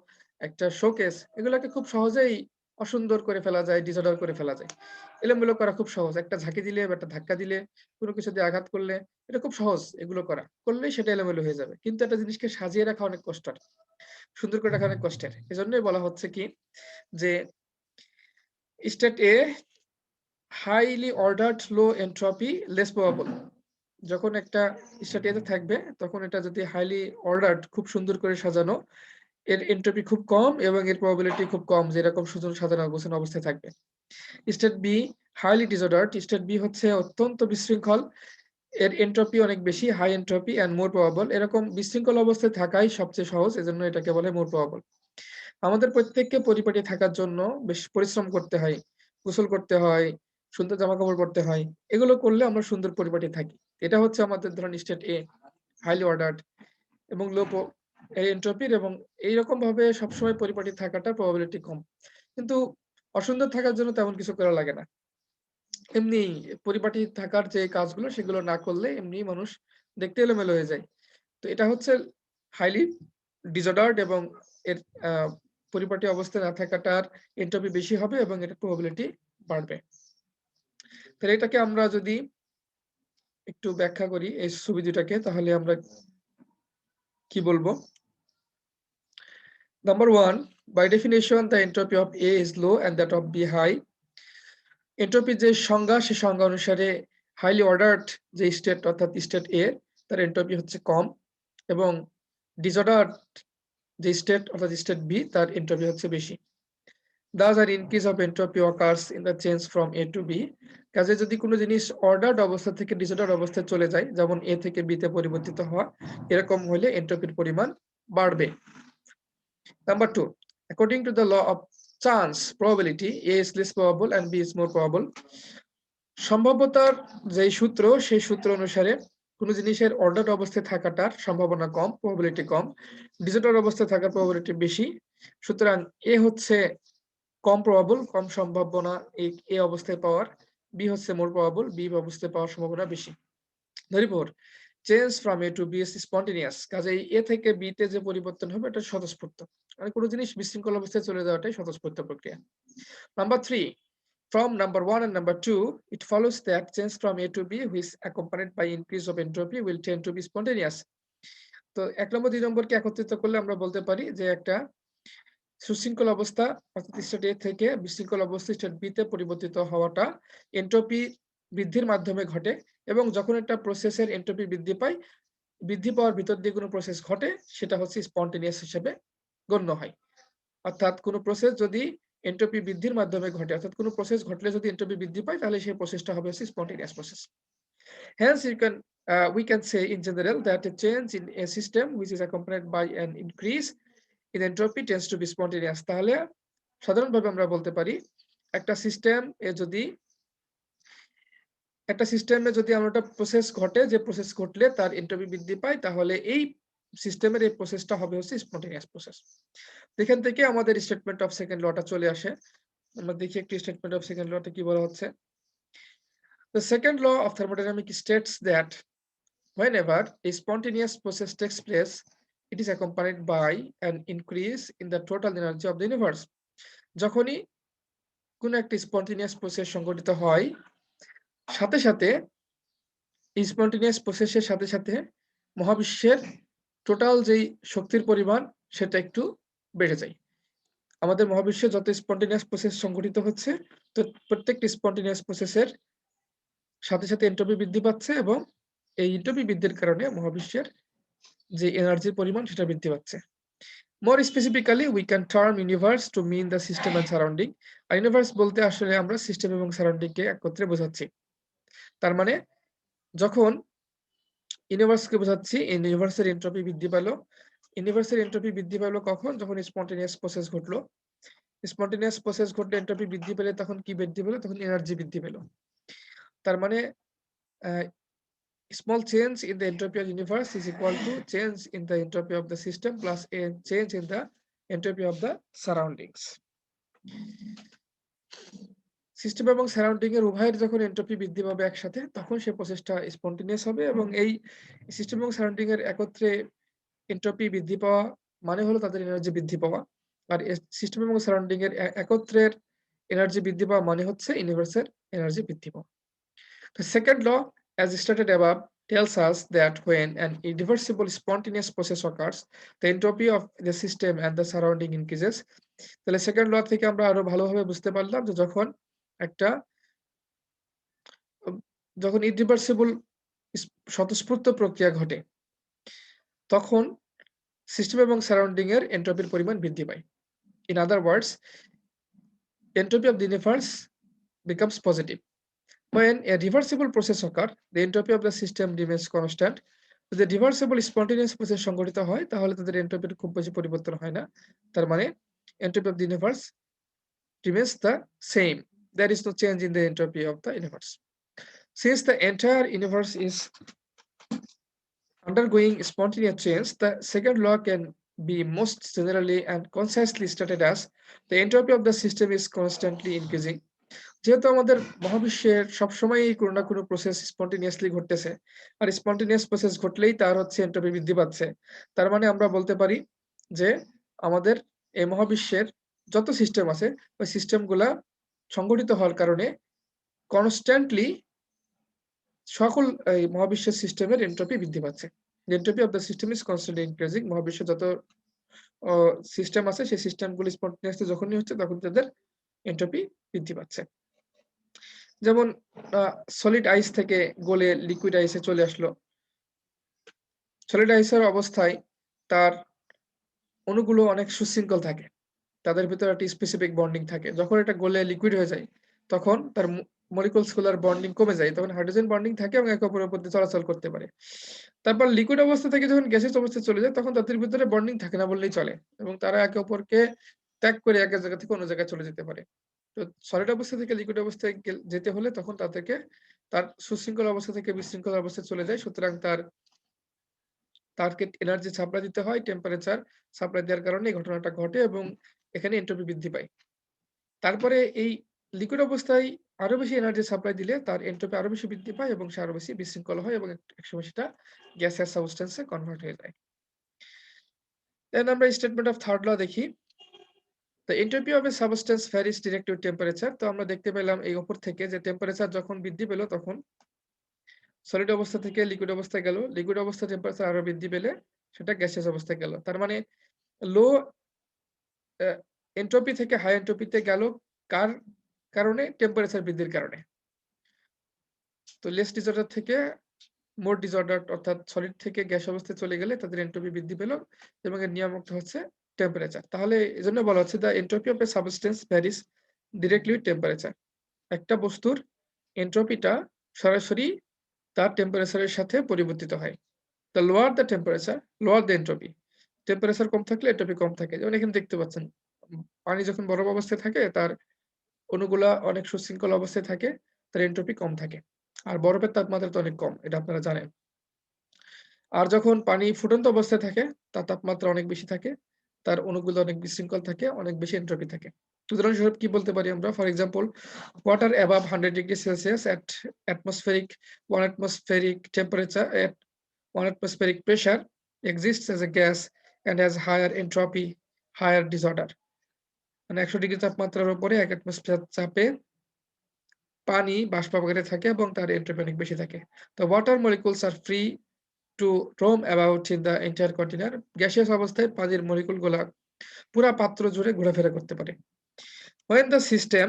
একটা শোকেস, এগুলাকে খুব সহজেই অসুন্দর করে ফেলা যায়, ডিসঅর্ডার করে ফেলা যায়। এলোমেলো করা খুব সহজ। একটা ঝাঁকি দিলে বা একটা ধাক্কা দিলে, কোনো কিছু দিয়ে আঘাত করলে এটা খুব সহজ এগুলো করা। করলেই সেটা এলোমেলো হয়ে যাবে। কিন্তু একটা জিনিসকে সাজিয়ে রাখা অনেক কষ্টের। সুন্দর করে রাখা অনেক কষ্টের। এজন্যই বলা হচ্ছে কি যে state A highly ordered, low entropy, less probable. যখন একটা স্টেট A তে থাকবে তখন এটা যদি হাইলি অর্ডার্ড, খুব সুন্দর করে সাজানো, এর এন্ট্রপি খুব কম এবং এর প্রবাবিলিটি খুব কম যে এরকম সুন্দর সাজানো গোছানো অবস্থায় থাকবে। State B highly disordered, state B হচ্ছে অত্যন্ত বিশৃঙ্খল, এর এন্ট্রপি অনেক বেশি, high entropy and more probable. এরকম বিশৃঙ্খল অবস্থায় থাকাই সবচেয়ে সহজ, এজন্য এটাকে বলে মোর প্রবাবল। আমাদের প্রত্যেককে পরিপাটি থাকার জন্য বেশ পরিশ্রম করতে হয়, গোসল করতে হয়, সুন্দর জামাকাপড় পরতে হয়। এগুলো করলে আমরা সুন্দর পরিপাটি থাকি। এটা হচ্ছে আমাদের ধরেন স্টেট A, হাইলি অর্ডার্ড এবং লো এন্ট্রপির, এবং এইরকম ভাবে সবসময় পরিপাটি থাকাটা প্রবাবিলিটি কম। কিন্তু অসুন্দর থাকার জন্য তেমন কিছু করা লাগে না। এমনি পরিপাটি থাকার যে কাজগুলো সেগুলো না করলে এমনি মানুষ দেখতে এলোমেলো হয়ে যায়। তো এটা হচ্ছে হাইলি ডিসঅর্ডার্ড, এবং এর পরিপাটি অবস্থায় না থাকাটার এন্ট্রপি বেশি হবে এবং এটার প্রবাবিলিটি বাড়বে। তাহলে এটাকে আমরা যদি একটু ব্যাখ্যা করি এই ছবি দুটাকে, তাহলে আমরা কি বলবো? Number 1, by definition the entropy of A is low and that of B high. এন্ট্রপির যে সংজ্ঞা, সে সংজ্ঞা অনুসারে হাইলি অর্ডার্ড যে স্টেট অর্থাৎ স্টেট A, তার এন্ট্রপি হচ্ছে কম, এবং ডিসঅর্ডার্ড যে স্টেট অর্থাৎ স্টেট B, তার এন্ট্রপি হচ্ছে বেশি। Thus an increase of entropy occurs in the change from A to B. কাজে যদি কোনো জিনিস অর্ডার্ড অবস্থা থেকে ডিসঅর্ডার্ড অবস্থায় চলে যায়, যেমন A থেকে B তে পরিবর্তিত হওয়া, এরকম হলে এন্ট্রপির পরিমাণ বাড়বে। Number 2, according to the law of chance probability, A is less probable and B is more probable. সম্ভাব্যতার যে সূত্র, সেই সূত্র অনুসারে কোনো জিনিসের অর্ডার্ড অবস্থায় থাকাটার সম্ভাবনা কম, প্রবাবিলিটি কম, ডিসঅর্ডার্ড অবস্থায় থাকার প্রবাবিলিটি বেশি। সুতরাং A হচ্ছে কম প্রবাবল, কম সম্ভাবনা এই অবস্থায় পাওয়ার, বি হচ্ছে মোর প্রবাবল, বি অবস্থায় পাওয়ার সম্ভাবনা বেশি। ধরিপুর change from A to B is spontaneous, কাজেই এ থেকে বি তে যে পরিবর্তন হবে এটা স্বতঃস্ফূর্ত। মানে কোনো জিনিস বিশৃঙ্খল অবস্থায় চলে যাওয়াটাই স্বতঃস্ফূর্ত প্রক্রিয়া। Number 3, from number 1 and number 2, it follows that change from A to B which accompanied by increase of entropy will tend to be spontaneous. তো 1 নম্বর 2 নম্বরকে একত্রিত করলে আমরা বলতে পারি যে একটা সুশৃঙ্খল অবস্থা অর্থাৎ স্টেট A থেকে বিশৃঙ্খল অবস্থা স্টেট B তে পরিবর্তিত হওয়াটা এন্ট্রপি বৃদ্ধির মাধ্যমে ঘটে, এবং যখন একটা প্রসেসের এন্ট্রপি বৃদ্ধি পায়, বৃদ্ধি পাওয়ার ভিতর দিয়ে কোনো প্রসেস ঘটে, সেটা হচ্ছে স্পন্টেনিয়াস হিসেবে গণ্য হয়। অর্থাৎ কোনো প্রসেস যদি এন্ট্রপি বৃদ্ধির মাধ্যমে ঘটে, অর্থাৎ কোনো প্রসেস ঘটলে যদি এন্ট্রপি বৃদ্ধি পায়, তাহলে সেই প্রসেসটা হবে হচ্ছে spontaneous process. Hence we can say in general that a change in a system which is accompanied by an increase in entropy tends to be spontaneous. তাহলে সাধারণভাবে আমরা বলতে পারি একটা সিস্টেমে যদি আমরা একটা প্রসেস ঘটে, যে প্রসেস ঘটলে তার এন্ট্রপি বৃদ্ধি পায়, তাহলে এই সিস্টেমের এই প্রসেসটা হবে হচ্ছে স্পন্টেনিয়াস প্রসেস। এখান থেকে আমাদের স্টেটমেন্ট অফ সেকেন্ড লটা চলে আসে। আমরা দেখি একটি স্টেটমেন্ট অফ সেকেন্ড লতে কি বলা হচ্ছে। The second law of thermodynamics states that whenever a spontaneous process takes place, it is accompanied by an increase in the total energy of the universe. যখনই কোনো একটা spontaneous process সংঘটিত হয়, সাথে সাথে এই spontaneous process এর সাথে সাথে মহাবিশ্বের টোটাল যেই শক্তির পরিমাণ সেটা একটু বেড়ে যায়। আমাদের মহাবিশ্বে যত spontaneous process সংঘটিত হচ্ছে, তো প্রত্যেকটি spontaneous process এর সাথে সাথে এন্ট্রপি বৃদ্ধি পাচ্ছে এবং এই এন্ট্রপি বৃদ্ধির কারণে মহাবিশ্বের যে এনার্জির পরিমাণ সেটা বৃদ্ধি পাচ্ছে। More specifically, we can term universe to mean the system and surrounding. আর ইউনিভার্স বলতে আসলে আমরা সিস্টেম এবং সারাউন্ডিং কে একত্রে বোঝাচ্ছি। তার মানে যখন ইউনিভার্সকে বোঝাচ্ছি, এই ইউনিভার্সের এন্ট্রপি বৃদ্ধি পেল। ইউনিভার্সের এন্ট্রপি বৃদ্ধি পেল কখন? যখন স্পন্টেনিয়াস প্রসেস ঘটলো। স্পন্টেনিয়াস প্রসেস ঘটলে এন্ট্রপি বৃদ্ধি পেলে তখন কি বৃদ্ধি পেল? তখন এনার্জি বৃদ্ধি পেল। তার মানে small change in the entropy of the universe is equal to change in the entropy of the system plus a change in the entropy of the surroundings. System এবং সারাউন্ডিং এর উভয়ের যখন এন্ট্রপি বৃদ্ধি পাবে একসাথে, তখন সেই প্রসেসটা স্পন্টেনিয়াস হবে এবং এই সিস্টেম এবং সারাউন্ডিং এর একত্রে এন্ট্রপি বৃদ্ধি পাওয়া মানে হলো তাদের এনার্জি বৃদ্ধি পাওয়া। আর সিস্টেম এবং সারাউন্ডিং এর একত্রের এনার্জি বৃদ্ধি পাওয়া মানে হচ্ছে ইউনিভার্সের এনার্জি বৃদ্ধি পাওয়া। The second law, as stated above, tells us that when an irreversible spontaneous process occurs, the entropy of the system and the surrounding increases. তাহলে সেকেন্ড ল থেকে আমরা আরো ভালোভাবে বুঝতে পারলাম যে যখন ইরিভার্সিবল স্বতঃস্ফূর্ত প্রক্রিয়া ঘটে, তখন সিস্টেম এবং সারাউন্ডিং এর এন্ট্রপির পরিমাণ বৃদ্ধি পায়। In other words, entropy of the universe becomes positive. When a reversible process occurs, the entropy of the system remains constant. যদি রিভার্সিবল স্পন্টেনিয়াস প্রসেস সংঘটিত হয়, তাহলে তাদের এন্ট্রপির খুব বেশি পরিবর্তন হয় না। তার মানে entropy of the universe remains the same. There is no change in the entropy of the universe. Since the entire universe is undergoing spontaneous change, the second law can be most generally and concisely stated as the entropy of the system is constantly increasing. যেহেতু আমাদের মহাবিশ্বের সবসময়ই কোনো না কোনো process spontaneously ঘটতেছে, আর spontaneous process ঘটলেই তার হচ্ছে এন্ট্রপি বৃদ্ধি পাচ্ছে। তার মানে আমরা বলতে পারি যে আমাদের এই মহাবিশ্বের যত সিস্টেম আছে, ওই সিস্টেমগুলা সংগঠিত হওয়ার কারণে কনস্ট্যান্টলি সকল এই মহাবিশ্বের সিস্টেমের এন্ট্রপি বৃদ্ধি পাচ্ছে। Entropy of the system is constantly increasing. মহাবিশ্বে যত সিস্টেম আছে, সেই সিস্টেমগুলো স্পন্টেনিয়াসলি যখনই হচ্ছে, তখন তাদের এন্ট্রপি বৃদ্ধি পাচ্ছে। যেমন সলিড আইস থেকে গলে লিকুইড আইসে চলে আসলো। সলিড আইসের অবস্থায় তার অণুগুলো অনেক সুশৃঙ্খল থাকে, তাদের ভিতরে একটা স্পেসিফিক বন্ডিং থাকে। যখন এটা গলে লিকুইড হয়ে যায়, তখন তার মলিকুলসগুলোর বন্ডিং কমে যায়, তখন হাইড্রোজেন বন্ডিং থাকে এবং একে অপরের মধ্যে চলাচল করতে পারে। তারপর লিকুইড অবস্থা থেকে যখন গ্যাসিয়াস অবস্থায় চলে যায়, তখন তাদের ভিতরে বন্ডিং থাকে না বললেই চলে এবং তারা একে অপরকে ত্যাগ করে এক জায়গা থেকে অন্য জায়গায় চলে যেতে পারে। তো সলিড অবস্থা থেকে লিকুইড অবস্থায় যেতে হলে তখন তাদেরকে তার সুশৃঙ্খল অবস্থা থেকে বিশৃঙ্খল অবস্থায় চলে যায়। সুতরাং তারকে এনার্জি সাপ্লাই দিতে হয়, টেম্পারেচার সাপ্লাই দেওয়ার কারণে এই ঘটনাটা ঘটে এবং এখানে এন্ট্রপি বৃদ্ধি পায়। তারপরে এই লিকুইড অবস্থায় আরো বেশি এনার্জি সাপ্লাই দিলে তার এন্ট্রপি আরো বেশি বৃদ্ধি পায় এবং সে আরো বেশি বিশৃঙ্খল হয় এবং একসময় সেটা গ্যাসিয়াস সাবস্টেন্সে কনভার্ট হয়ে যায়। দেন আমরা স্টেটমেন্ট অফ থার্ড ল দেখি। The entropy of a substance varies directly with temperature. তো আমরা দেখতে পেলাম এই উপর থেকে যে টেম্পারেচার যখন বৃদ্ধি পেল, তখন সলিড অবস্থা থেকে লিকুইড অবস্থায় গেল, লিকুইড অবস্থা টেম্পারেচার আরো বৃদ্ধি পেলে সেটা গ্যাসিয়াস অবস্থায় গেল। তার মানে লো এন্ট্রপি থেকে হাই এন্ট্রপিতে গেল কার কারণে? টেম্পারেচার বৃদ্ধির কারণে। তো লেস ডিসঅর্ডার থেকে মোর ডিসঅর্ডার, অর্থাৎ সলিড থেকে গ্যাস অবস্থায় চলে গেলে তাদের এন্ট্রপি বৃদ্ধি পেল এবং এর নিয়ামক হচ্ছে টেম্পারেচার। তাহলে এজন্য বলা হচ্ছে the entropy of a substance varies directly with temperature. একটা বস্তুর এন্ট্রপিটা সরাসরি তার টেম্পারেচারের সাথে পরিবর্তিত হয়। The lower the temperature, lower the entropy. Temperature কম থাকলে এন্ট্রপি কম থাকে। যেমন এখানে দেখতে পাচ্ছেন, পানি যখন বরফ অবস্থায় থাকে, তার অণুগুলা অনেক সুশৃঙ্খল অবস্থায় থাকে, তার এন্ট্রপি কম থাকে। আর বরফের তাপমাত্রা তো অনেক কম, এটা আপনারা জানেন। আর যখন পানি ফুটন্ত অবস্থায় থাকে, তার তাপমাত্রা অনেক বেশি থাকে, তার অণুগুলো অনেক বিশৃঙ্খল থাকে, অনেক বেশি এন্ট্রপি থাকে। উদাহরণস্বরূপ কি বলতে পারি আমরা? For example, water above 100 degrees Celsius at atmospheric 1 atmospheric temperature at 1 atmospheric pressure exists as a gas and has higher entropy, higher disorder. মানে 100 ডিগ্রি তাপমাত্রার উপরে 1 অ্যাটমসফিয়ার চাপে পানি বাষ্পাকারে থাকে এবং তার এন্ট্রপি অনেক বেশি থাকে। The water molecules are free to roam about in the entire container. গ্যাসীয় অবস্থায় পানির মলিকুলগুলা পুরা পাত্র জুড়ে ঘোরাফেরা করতে পারে। When the system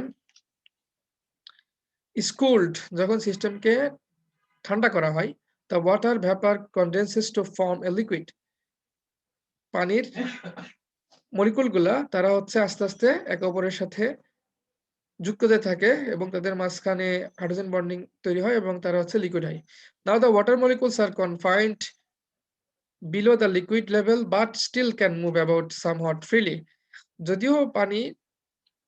is cooled, যখন সিস্টেমকে ঠান্ডা করা হয়, the water vapor condenses to form a liquid. পানির মলিকুলগুলা তারা হচ্ছে আস্তে, আস্তে একে অপরের সাথে যুক্ত হতে থাকে এবং তাদের মাঝখানে হাইড্রোজেন বন্ডিং তৈরি হয় এবং তারা হচ্ছে লিকুইড হয়। Now the water molecules are confined below the liquid level but still can move about somewhat freely. যদিও পানি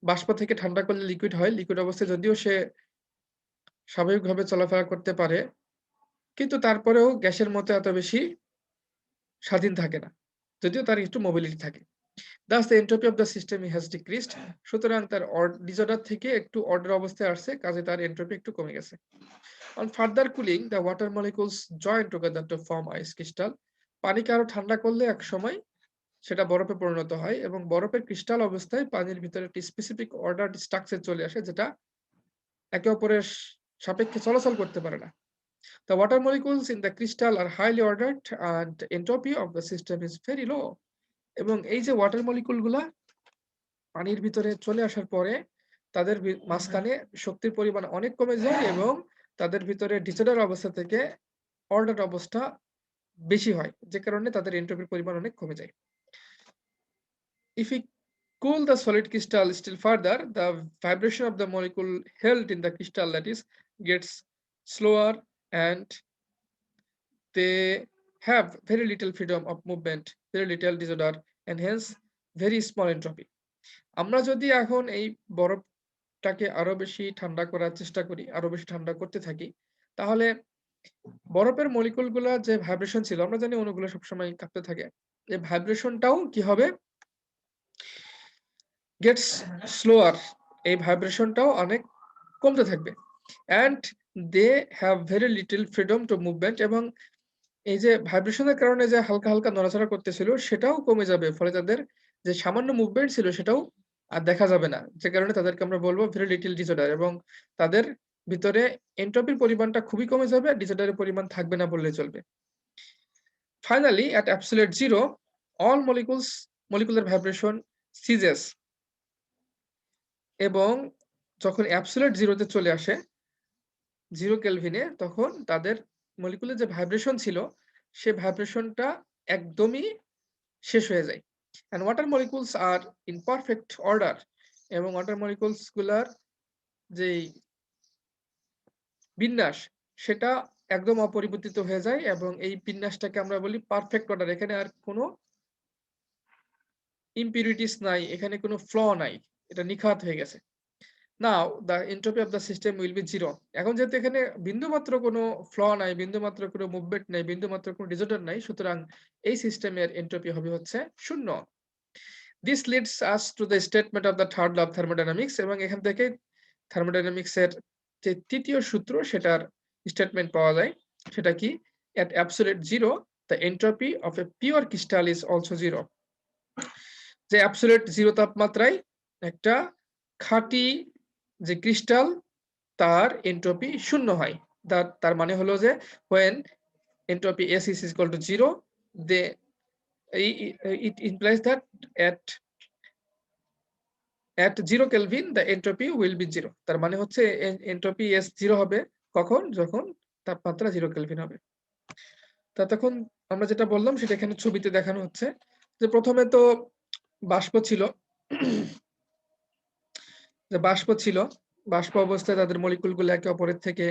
বাষ্প থেকে ঠান্ডা করলে লিকুইড হয়, লিকুইড অবস্থায় যদিও সে স্বাভাবিকভাবে চলাফেরা করতে পারে, কিন্তু তারপরেও গ্যাসের মতো এত বেশি স্বাধীন থাকে না। যদিও তার একটু মোবিলিটি থাকে। Thus the entropy of the system has decreased. সুতরাং তার ডিসঅর্ডার থেকে একটু অর্ডার অবস্থায় আসছে, কাজে তার এন্ট্রপি একটু কমে গেছে। On further cooling, the water molecules join together to form ice crystal. পানিকে আরো ঠান্ডা করলে একসময় সেটা বরফে পরিণত হয় এবং বরফের ক্রিস্টাল অবস্থায় পানির ভিতরে একটি স্পেসিফিক অর্ডার স্ট্রাকচার চলে আসে, যেটা একে অপরের সাপেক্ষে চলাচল করতে পারে না। The water molecules in the crystal are highly ordered and entropy of the system is very low. এবং এই যে ওয়াটার মলিকুল গুলা পানির ভিতরে চলে আসার পরে তাদের মাঝখানে শক্তির পরিমাণ অনেক কমে যায় এবং তাদের ভিতরে ডিসঅর্ডার অবস্থা থেকে অর্ডার অবস্থা বেশি হয়, যে কারণে তাদের এন্ট্রপির পরিমাণ অনেক কমে যায়। If we cool the solid crystal still further, the vibration of the molecule held in the crystal, that is, gets slower and they have very little freedom of movement, very little disorder, and hence very small entropy. আমরা যদি এখন এই বরফটাকে আরো বেশি ঠান্ডা করার চেষ্টা করি, আরো বেশি ঠান্ডা করতে থাকি, তাহলে বরফের মলিকুলগুলা যে ভাইব্রেশন ছিল, আমরা জানি অণুগুলো সবসময় কাঁপতে থাকে, এই ভাইব্রেশনটাও কি হবে, গেটস স্লোয়ার, এই ভাইব্রেশনটাও অনেক কমতে থাকবে। And they have very little freedom to movement, এবং এই যে ভাইব্রেশনের কারণে যে হালকা হালকা নড়াচড়া করতেছিল সেটাও কমে যাবে, ফলে তাদের যে সামান্য মুভমেন্ট ছিল সেটাও আর দেখা যাবে না, যে কারণে তাদেরকে আমরা বলবো ভেরি লিটল ডিসঅর্ডার, এবং তাদের ভিতরে এন্ট্রপির পরিমাণটা খুবই কমে যাবে, ডিসঅর্ডারের পরিমাণ থাকবে না বললে চলবে। Finally at absolute zero all molecular vibration ceases, এবং যখন অ্যাবসোলিউট জিরোতে চলে আসে 0 কেলভিনে, তখন তাদের মলিকুলের যে ভাইব্রেশন ছিল সে ভাইব্রেশনটা একদমই শেষ হয়ে যায়। and water molecules are in perfect order, এবং ওয়াটার মলিকুলস গুলার যে বিন্যাস সেটা একদম অপরিবর্তিত হয়ে যায়, এবং এই বিন্যাসটাকে আমরা বলি পারফেক্ট অর্ডার। এখানে আর কোনো ইম্পিউরিটিস নাই, এখানে কোনো ফ্ল নাই, এটা নিখাত হয়ে গেছে। নাও the entropy of the system will be 0. এখন যেহেতু এখানে বিন্দুমাত্র কোনো ফ্ল নাই, বিন্দুমাত্র কোনো মুভমেন্ট নাই, বিন্দুমাত্র কোনো ডিসঅর্ডার নাই, সুতরাং এই সিস্টেমের এন্ট্রপি হবে হচ্ছে 0। This leads us to the statement of the third law of thermodynamics, এবং এখান থেকে থার্মোডাইনামিক্সের যে তৃতীয় সূত্র সেটার স্টেটমেন্ট পাওয়া যায়। সেটা কি? at absolute zero the entropy of a pure crystal is also 0. যে অ্যাবসোলিউট 0 তাপমাত্রায় একটা খাঁটি যে ক্রিস্টাল তার এন্ট্রপি 0 হয়। তার মানে হলো যে when entropy S is equal to 0, it implies that at 0 Kelvin the entropy will be 0. তার মানে হচ্ছে এন্ট্রপি S 0 হবে কখন? যখন তাপমাত্রা 0 কেলভিন হবে। তখন আমরা যেটা বললাম সেটা এখানে ছবিতে দেখানো হচ্ছে, যে প্রথমে তো বাষ্প ছিল, বাষ্প অবস্থায় তাদের মলিকুলগুলো একে অপরের থেকে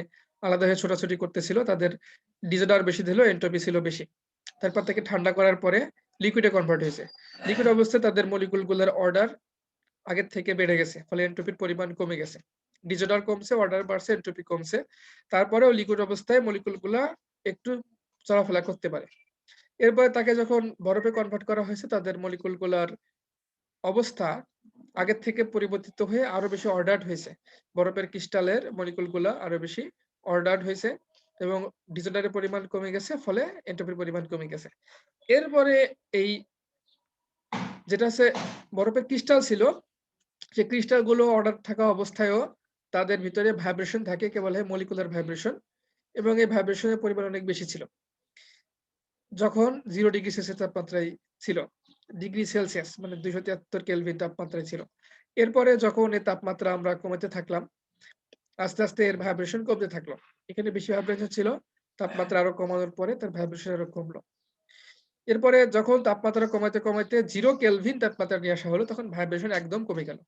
আলাদা হয়ে ছোটাছুটি করতেছিল, তাদের ডিসঅর্ডার বেশি দিল, এন্ট্রপি ছিল বেশি। তারপর থেকে ঠান্ডা করার পরে লিকুইডে কনভার্ট হয়েছে। লিকুইড অবস্থায় তাদের মলিকুলগুলোর অর্ডার আগের থেকে বেড়ে গেছে, ফলে এন্ট্রপির পরিমাণ কমে গেছে, ডিসঅর্ডার কমছে, অর্ডার বাড়ছে, এন্ট্রপি কমছে। তারপরেও লিকুইড অবস্থায় মলিকুলগুলা একটু চলাফেরা করতে পারে। এরপরে তাকে যখন বরফে কনভার্ট করা হয়েছে, তাদের মলিকুলগুলার অবস্থা আগের থেকে পরিবর্তিত হয়ে আরো বেশি অর্ডার্ড হয়েছে। বরফের ক্রিস্টালের মলিকুলগুলা আরো বেশি অর্ডার্ড হয়েছে এবং ডিসঅর্ডারের পরিমাণ কমে গেছে, ফলে এন্ট্রপির পরিমাণ কমে গেছে। এরপরে এই যেটা হচ্ছে বরফের ক্রিস্টাল ছিল, সেই ক্রিস্টালগুলো অর্ডার থাকা অবস্থায়ও তাদের ভিতরে ভাইব্রেশন থাকে, কে বলা হয় মলিকুলার ভাইব্রেশন, এবং এই ভাইব্রেশনের পরিমাণ অনেক বেশি ছিল। যখন 0 ডিগ্রি সেলসিয়াস তাপমাত্রায় ছিল। ডিগ্রি সেলসিয়াস মানে 273 কেলভিন তাপমাত্রায় ছিল। এরপরে যখন এই তাপমাত্রা আমরা কমাতে থাকলাম, আস্তে, আস্তে এর ভাইব্রেশন কমতে থাকলো। এখানে বেশি ভাইব্রেশন ছিল, তাপমাত্রা আরো কমানোর পরে তার ভাইব্রেশন আরো কমলো। এরপরে যখন তাপমাত্রা কমাইতে, কমাইতে 0 কেলভিন তাপমাত্রা নিয়ে আসা হলো, তখন ভাইব্রেশন একদম কমে গেল।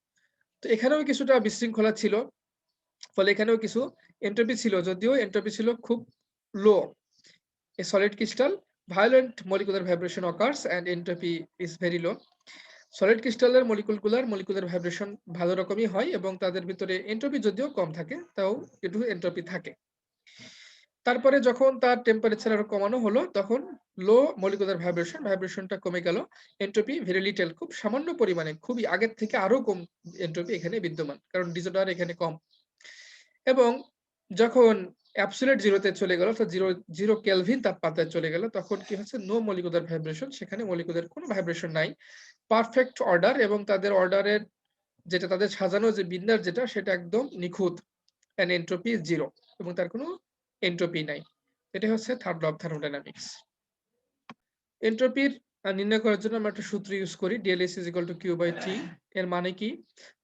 তো এখানেও কিছুটা বিশৃঙ্খলা ছিল। ফলে এখানেও কিছু এন্ট্রপি ছিল, যদিও এন্ট্রপি ছিল খুব লো। A solid crystal, violent molecular vibration occurs and entropy is very low. Solid ক্রিস্টালের মলিকুলার ভাইব্রেশন ভালো রকমই হয় এবং তাদের ভিতরে এন্ট্রপি যদিও কম থাকে, তাও একটু এন্ট্রপি থাকে। তারপরে যখন তার টেম্পারেচার আরো কমানো হলো, তখন লো মলিকুলার ভাইব্রেশনটা কমে গেল। এন্ট্রপি ভেরি লিটল, খুব সামান্য পরিমাণে, খুবই আগের থেকে আরো কম এন্ট্রপি এখানে বিদ্যমান, কারণ ডিজর্ডার এখানে কম। এবং যখন অ্যাবসোলিউট জিরোতে চলে গেল, অর্থাৎ জিরো কেলভিন তাপমাত্রায় চলে গেল, তখন কি হচ্ছে নো মলিকুলার ভাইব্রেশন, সেখানে মলিকুলার কোনো ভাইব্রেশন নাই। পারফেক্ট অর্ডার, এবং তাদের অর্ডারের যেটা তাদের সাজানো যে বিন্যাস যেটা, সেটা একদম নিখুঁত। এন্ড এন্ট্রপি ইজ জিরো, এবং তার কোনো এন্ট্রপি নাই। এটা হচ্ছে থার্ড ল অফ থার্মোডাইনামিক্স। এন্ট্রপির নির্ণয় করার জন্য আমরা একটা সূত্র ইউজ করি, dLs is equal to Q/T। এর মানে কি?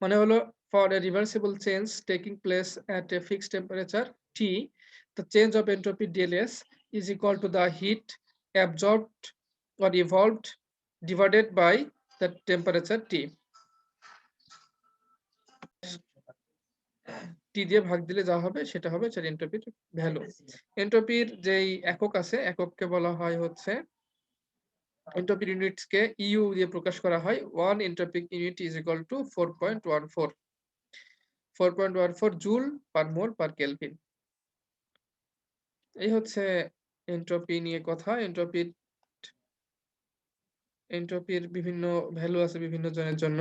মানে হলো for a reversible change taking place at a fixed temperature T, the change of entropy dLs is equal to the heat absorbed or evolved divided by the temperature T. T দিয়ে ভাগ দিলে যা হবে সেটা হবে হচ্ছে এন্ট্রপির ভ্যালু। এন্ট্রপির যেই একক আছে, একককে বলা হয় হচ্ছে এন্ট্রপি ইউনিটসকে ইউ দিয়ে প্রকাশ করা হয়। 1 entropic unit is equal to 4.14 joule per mole per kelvin. এই হচ্ছে এন্ট্রপি নিয়ে কথা। এন্ট্রপির বিভিন্ন ভ্যালু আছে বিভিন্ন জনের জন্য।